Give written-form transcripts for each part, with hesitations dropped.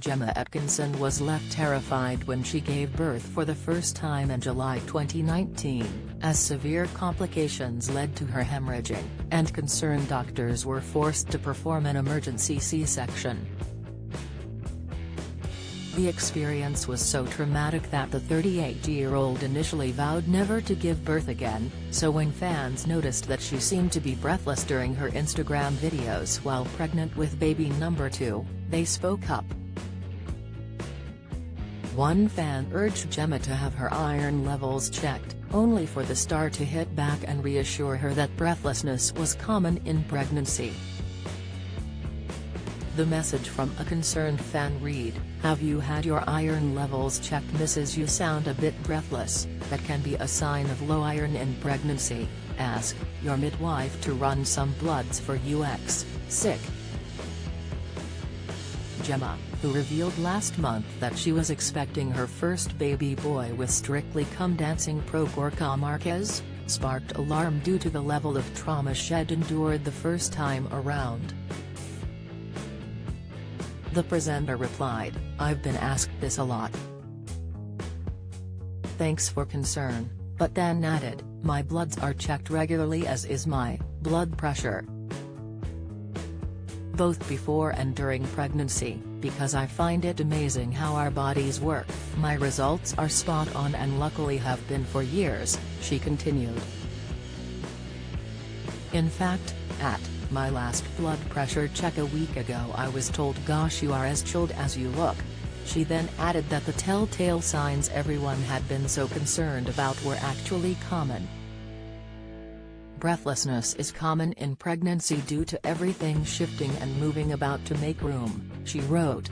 Gemma Atkinson was left terrified when she gave birth for the first time in July 2019, as severe complications led to her hemorrhaging, and concerned doctors were forced to perform an emergency C-section. The experience was so traumatic that the 38-year-old initially vowed never to give birth again, so when fans noticed that she seemed to be breathless during her Instagram videos while pregnant with baby number 2, they spoke up. One fan urged Gemma to have her iron levels checked, only for the star to hit back and reassure her that breathlessness was common in pregnancy. The message from a concerned fan read, "Have you had your iron levels checked, Mrs. You sound a bit breathless. That can be a sign of low iron in pregnancy. Ask your midwife to run some bloods for UX, sick." Gemma, who revealed last month that she was expecting her first baby boy with Strictly Come Dancing pro Gorka Marquez, sparked alarm due to the level of trauma she'd endured the first time around. The presenter replied, "I've been asked this a lot. Thanks for concern," but then added, "My bloods are checked regularly, as is my blood pressure. Both before and during pregnancy, because I find it amazing how our bodies work. My results are spot on and luckily have been for years," she continued. "In fact, at my last blood pressure check a week ago I was told, gosh, you are as chilled as you look." She then added that the telltale signs everyone had been so concerned about were actually common. "Breathlessness is common in pregnancy due to everything shifting and moving about to make room," she wrote.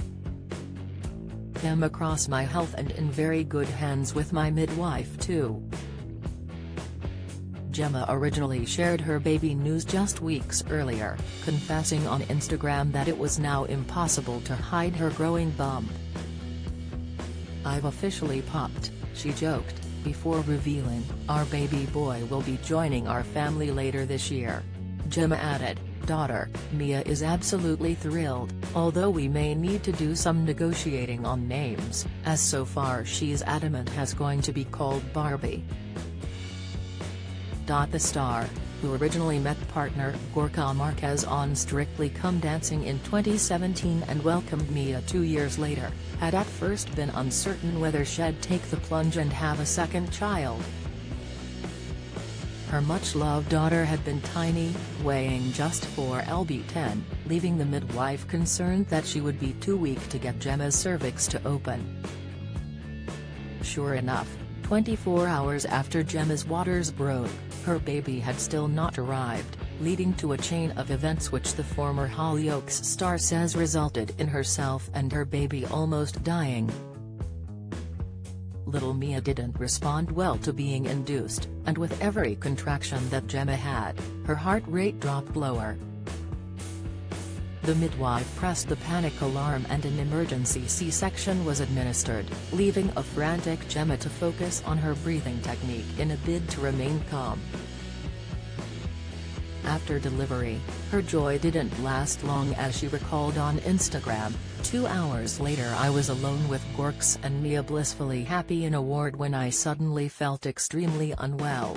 "I'm across my health and in very good hands with my midwife too." Gemma originally shared her baby news just weeks earlier, confessing on Instagram that it was now impossible to hide her growing bump. "I've officially popped," she joked, before revealing, "Our baby boy will be joining our family later this year." Gemma added, "Daughter, Mia is absolutely thrilled, although we may need to do some negotiating on names, as so far she's adamant has going to be called Barbie." The star, who originally met partner Gorka Marquez on Strictly Come Dancing in 2017 and welcomed Mia 2 years later, had at first been uncertain whether she'd take the plunge and have a second child. Her much-loved daughter had been tiny, weighing just 4lb-10, leaving the midwife concerned that she would be too weak to get Gemma's cervix to open. Sure enough, 24 hours after Gemma's waters broke, her baby had still not arrived, leading to a chain of events which the former Hollyoaks star says resulted in herself and her baby almost dying. Little Mia didn't respond well to being induced, and with every contraction that Gemma had, her heart rate dropped lower. The midwife pressed the panic alarm and an emergency C-section was administered, leaving a frantic Gemma to focus on her breathing technique in a bid to remain calm. After delivery, her joy didn't last long, as she recalled on Instagram, 2 hours later I was alone with Gorks and Mia, blissfully happy in a ward when I suddenly felt extremely unwell.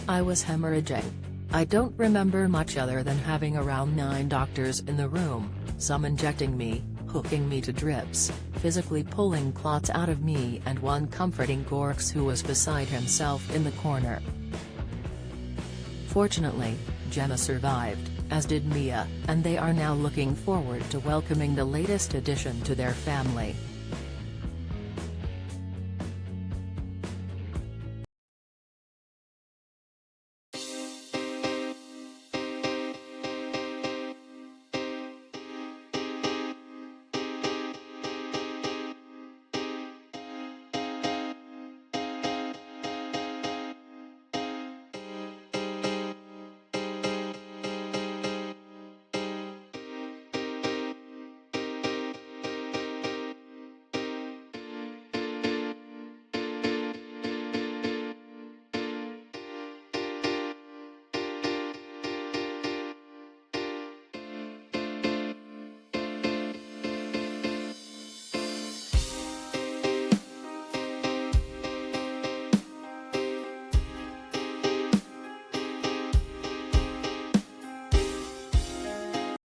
I was hemorrhaging. I don't remember much other than having around 9 doctors in the room, some injecting me, hooking me to drips, physically pulling clots out of me, and one comforting Gorks who was beside himself in the corner. Fortunately, Gemma survived, as did Mia, and they are now looking forward to welcoming the latest addition to their family.